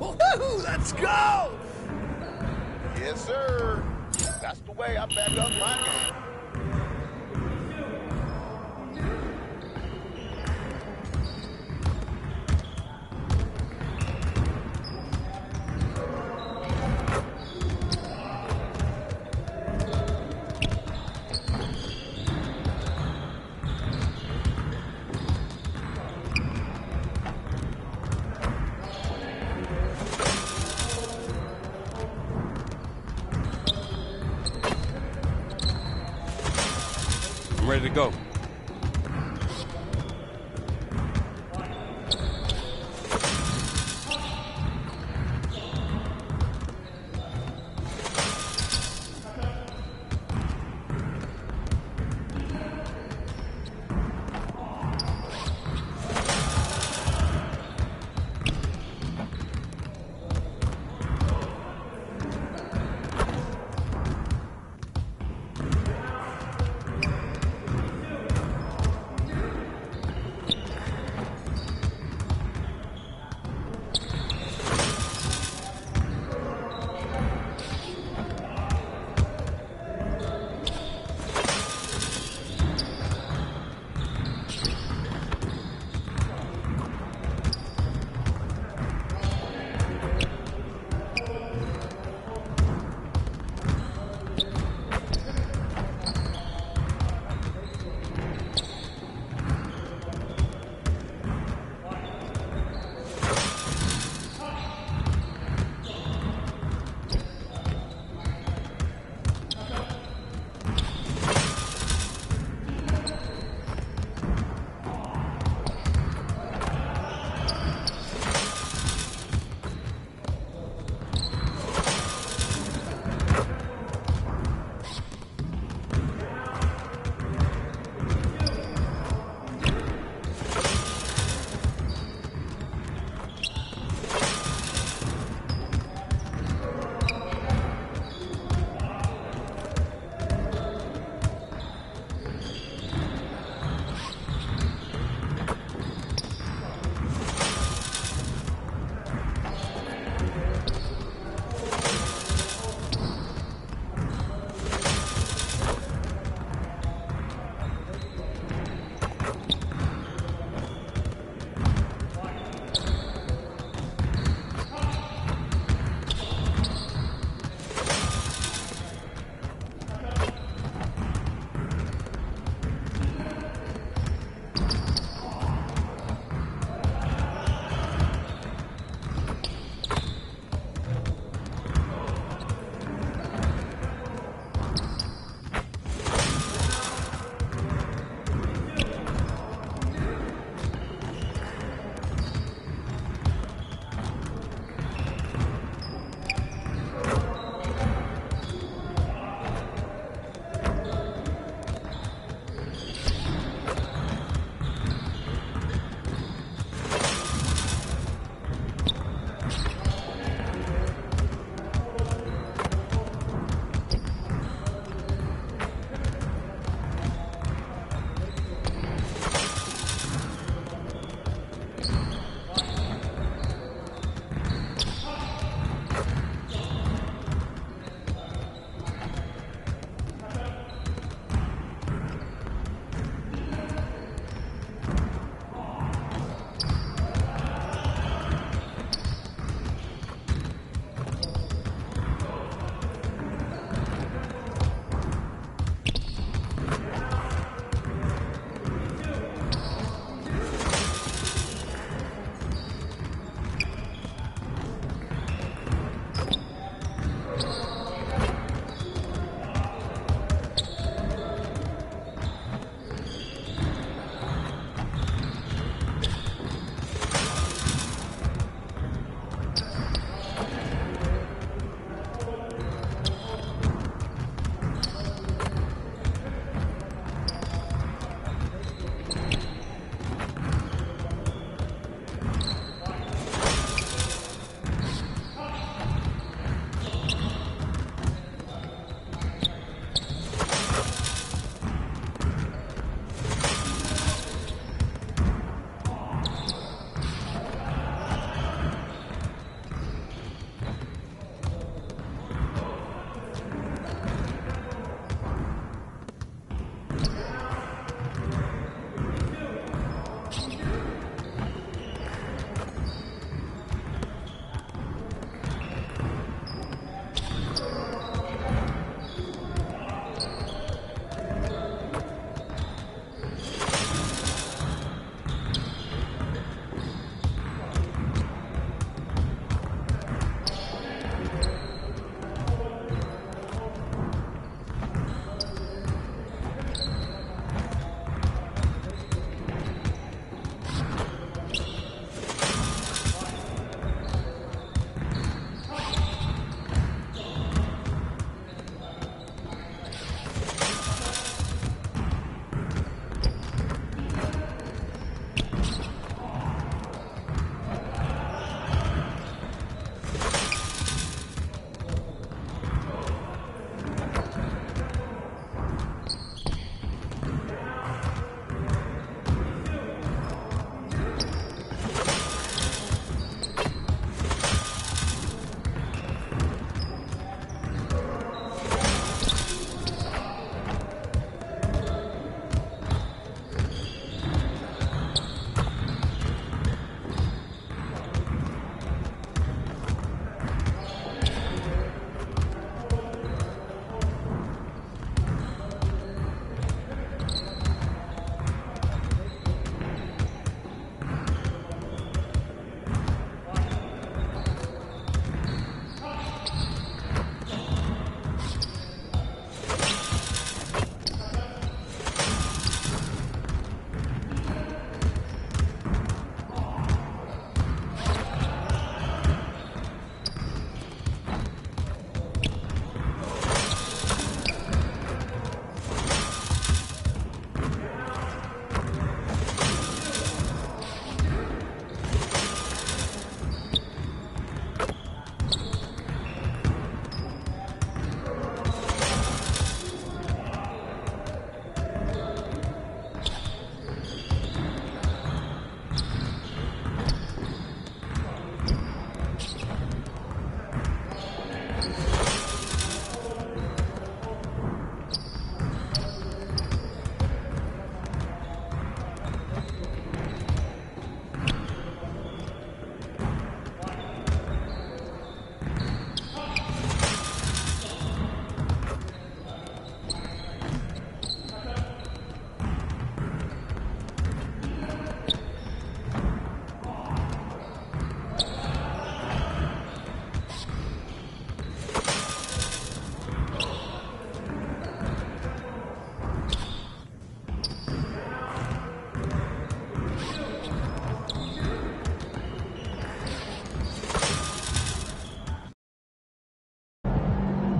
Woo-hoo, let's go! Yes, sir. That's the way I back up my game. I'm ready to go.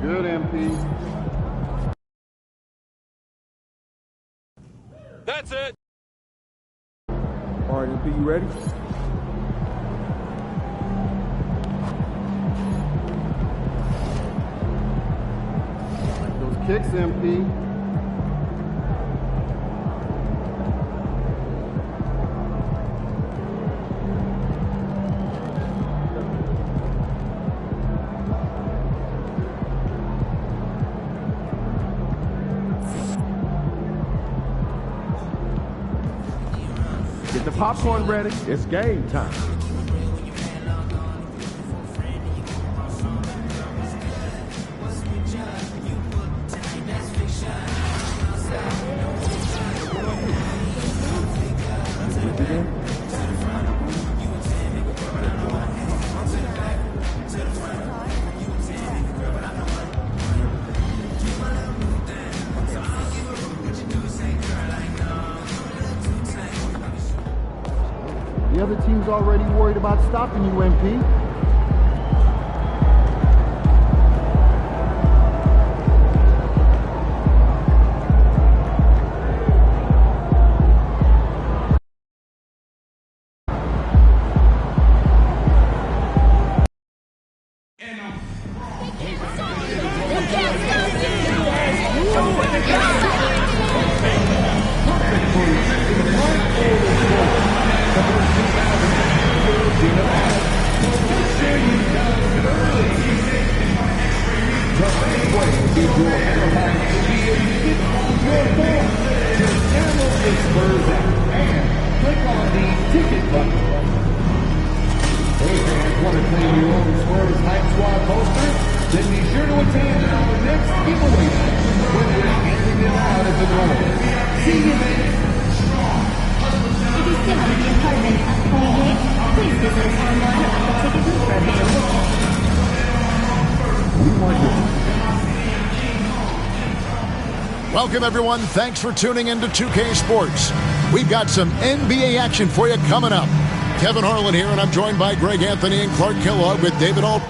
Good, MP. That's it. All right, MP, you ready? Those kicks, MP. Get the popcorn ready. It's game time. The other team's already worried about stopping you, MP. Welcome, everyone. Thanks for tuning in to 2K Sports. We've got some NBA action for you coming up. Kevin Harlan here, and I'm joined by Greg Anthony and Clark Kellogg with David Alt.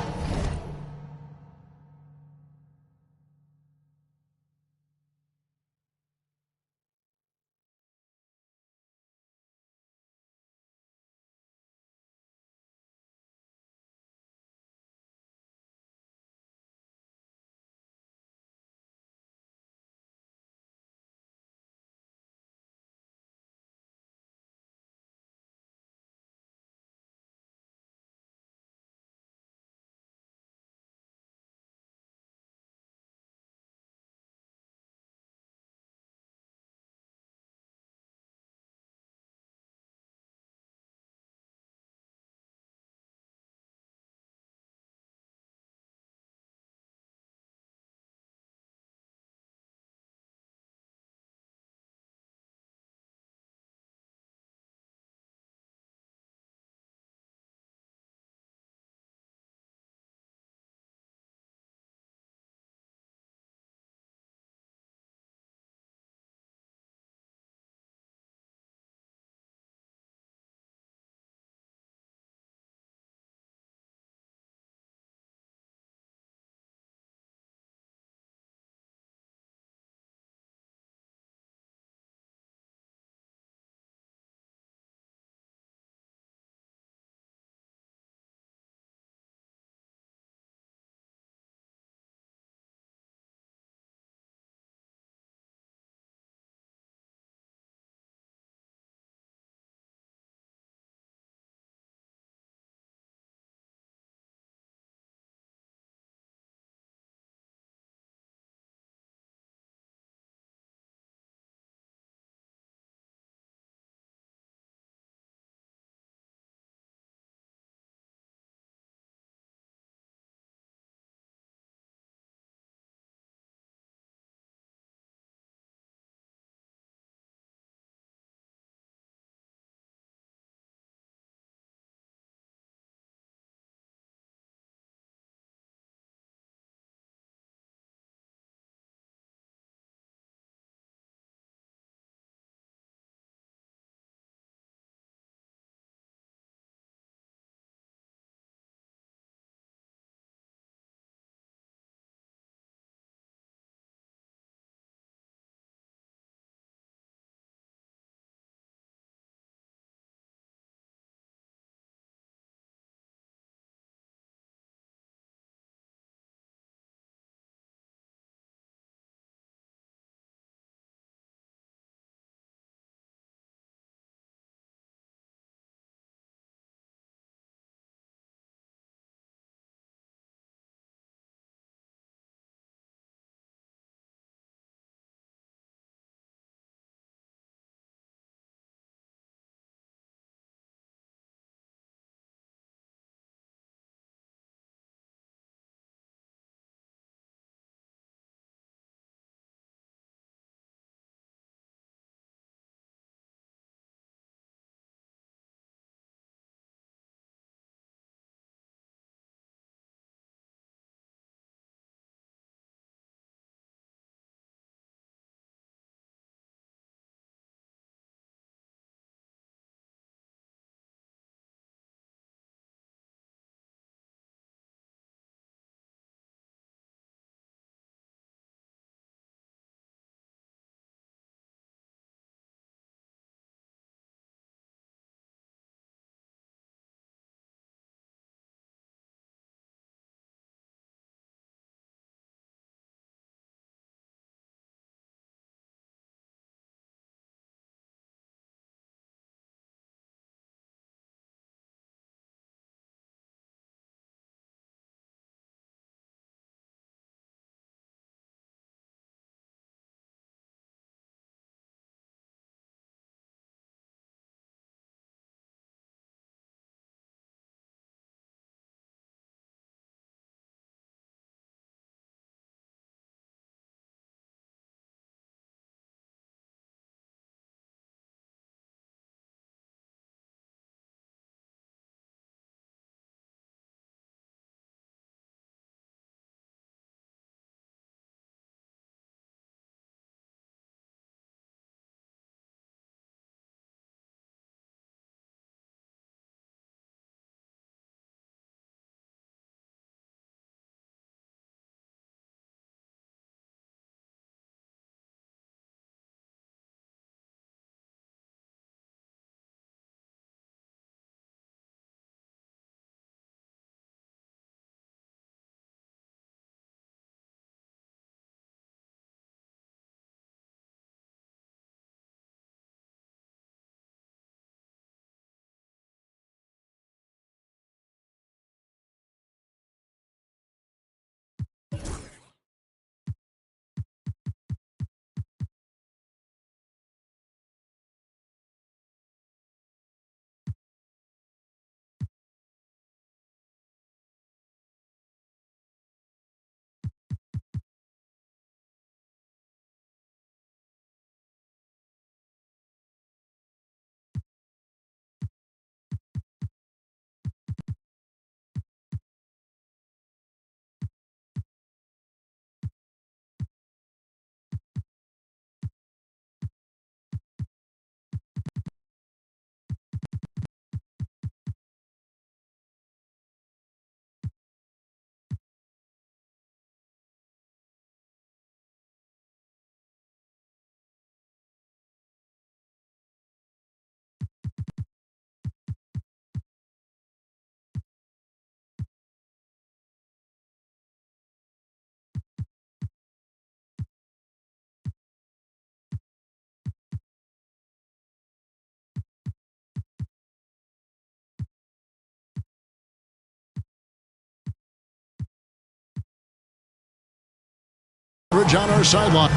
change on our sideline.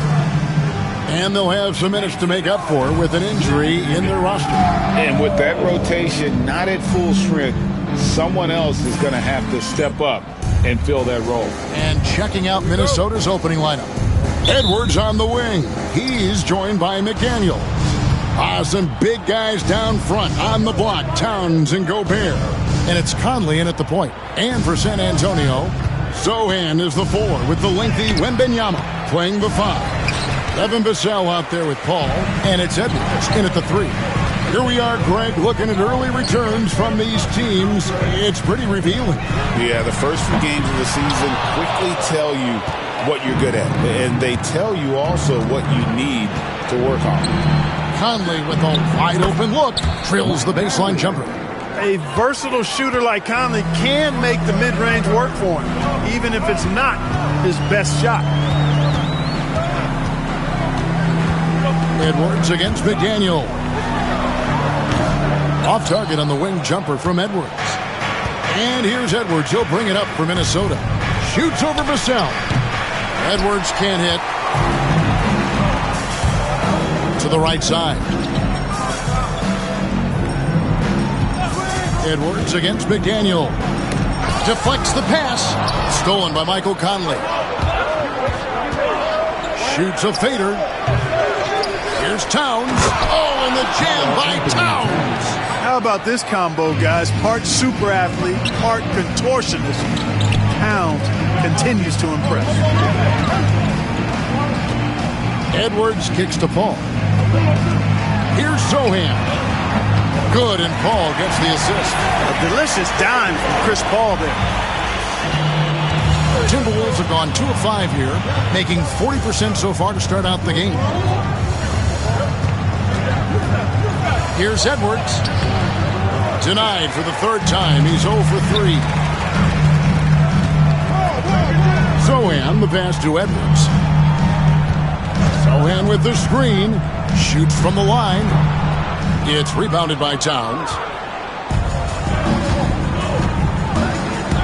And they'll have some minutes to make up for with an injury in their roster. And with that rotation not at full strength, someone else is going to have to step up and fill that role. And checking out Minnesota's opening lineup. Edwards on the wing. He's joined by McDaniel. Some big guys down front on the block. Towns and Gobert. And it's Conley in at the point. And for San Antonio, Sochan is the 4 with the lengthy Wembanyama playing the 5. Evan Vassell out there with Paul. And it's Edwards in at the 3. Here we are, Greg, looking at early returns from these teams. It's pretty revealing. Yeah, the first few games of the season quickly tell you what you're good at. And they tell you also what you need to work on. Conley with a wide-open look. Drills the baseline jumper. A versatile shooter like Conley can make the mid-range work for him, even if it's not his best shot. Edwards against McDaniel. Off target on the wing jumper from Edwards. And here's Edwards. He'll bring it up for Minnesota. Shoots over Vassell. Edwards can't hit. To the right side. Edwards against McDaniel. Deflects the pass. Stolen by Michael Conley. Shoots a fader. Here's Towns. Oh, and the jam by Towns. How about this combo, guys? Part super athlete, part contortionist. Towns continues to impress. Edwards kicks to Paul. Here's Sochan. Good, and Paul gets the assist. A delicious dime from Chris Paul there. Timberwolves have gone 2 of 5 here, making 40% so far to start out the game. Here's Edwards. Denied for the 3rd time. He's 0 for 3. Sochan, the pass to Edwards. Sochan with the screen. Shoots from the line. It's rebounded by Towns.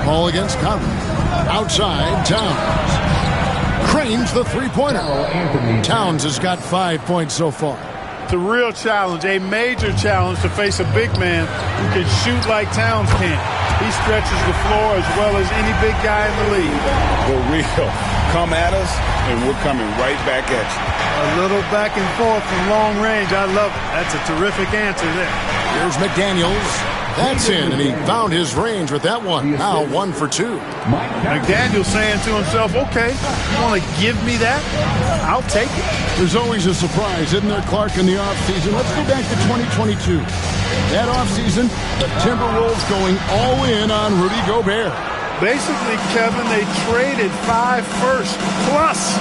Ball against Conley. Outside, Towns. Cranes the three-pointer. Towns has got 5 points so far. It's a real challenge, a major challenge to face a big man who can shoot like Towns can. He stretches the floor as well as any big guy in the league. The real. Come at us, and we're coming right back at you. A little back and forth from long range. I love it. That's a terrific answer there. Here's McDaniels. That's in, and he found his range with that one. Now 1 for 2. McDaniels saying to himself, okay, you want to give me that? I'll take it. There's always a surprise, isn't there, Clark, in the offseason? Let's go back to 2022. That offseason, the Timberwolves going all in on Rudy Gobert. Basically, Kevin, they traded 5 firsts plus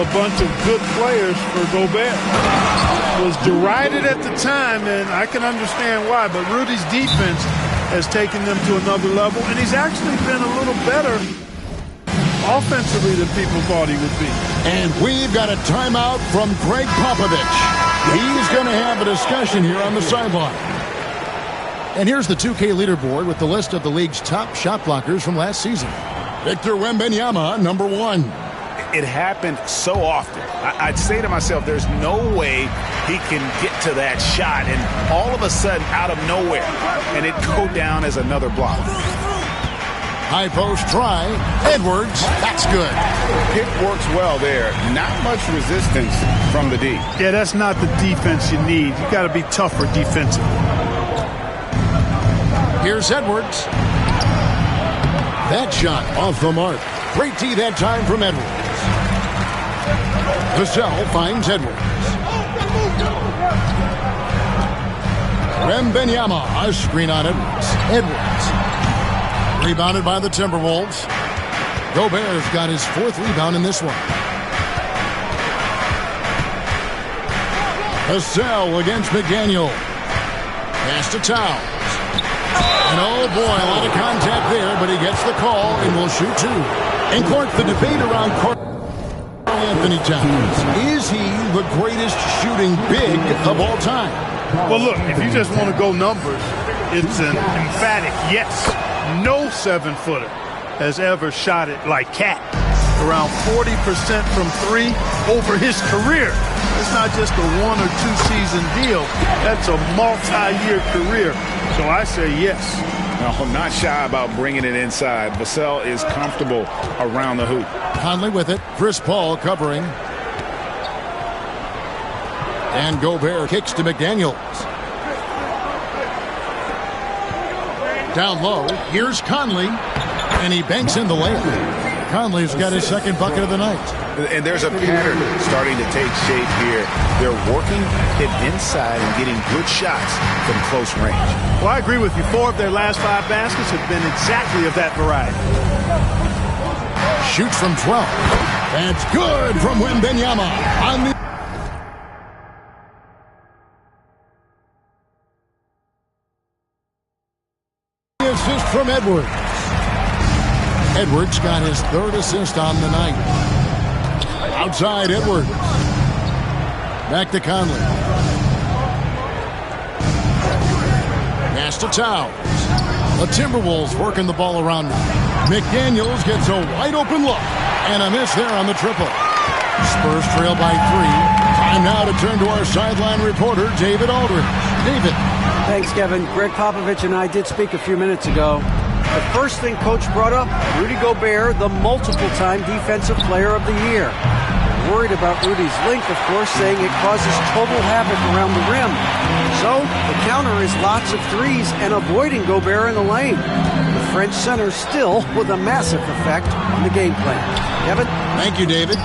a bunch of good players for Gobert. It was derided at the time, and I can understand why, but Rudy's defense has taken them to another level, and he's actually been a little better offensively than people thought he would be. And we've got a timeout from Greg Popovich. He's going to have a discussion here on the sideline. And here's the 2K leaderboard with the list of the league's top shot blockers from last season. Victor Wembanyama, number 1. It happened so often. I'd say to myself, there's no way he can get to that shot, and all of a sudden, out of nowhere, and it go down as another block. High post try. Edwards. That's good. Pick works well there. Not much resistance from the D. Yeah, that's not the defense you need. You got to be tougher defensively. Here's Edwards. That shot off the mark. Great D that time from Edwards. Vassell finds Edwards. Wembanyama, a screen on Edwards. Edwards. Rebounded by the Timberwolves. Gobert's got his 4th rebound in this one. Vassell against McDaniel. Pass to Towns. And oh boy, a lot of contact there, but he gets the call and will shoot 2. And Clark, the debate around Anthony Towns. Is he the greatest shooting big of all time? Well, look, if you just want to go numbers, it's an emphatic yes. No 7-footer has ever shot it like Cat. around 40% from three over his career. It's not just a 1 or 2 season deal. That's a multi-year career. So I say yes. No, not shy about bringing it inside. Vassell is comfortable around the hoop. Conley with it. Chris Paul covering. And Gobert kicks to McDaniels. Down low, here's Conley, and he banks in the layup. Conley's got his second bucket of the night. And there's a pattern starting to take shape here. They're working it inside and getting good shots from close range. Well, I agree with you. 4 of their last 5 baskets have been exactly of that variety. Shoots from 12. That's good from Wembanyama on the assist from Edwards. Edwards got his 3rd assist on the night. Outside Edwards. Back to Conley. Pass to Towns. The Timberwolves working the ball around them. McDaniels gets a wide open look. And a miss there on the triple. Spurs trail by 3. Time now to turn to our sideline reporter, David Aldridge. David. Thanks, Kevin. Greg Popovich and I did speak a few minutes ago. The first thing Coach brought up, Rudy Gobert, the multiple-time Defensive Player of the Year. Worried about Rudy's length, of course, saying it causes total havoc around the rim. So the counter is lots of threes and avoiding Gobert in the lane. The French center still with a massive effect on the game plan. Kevin? Thank you, David.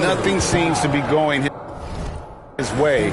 Nothing seems to be going his way.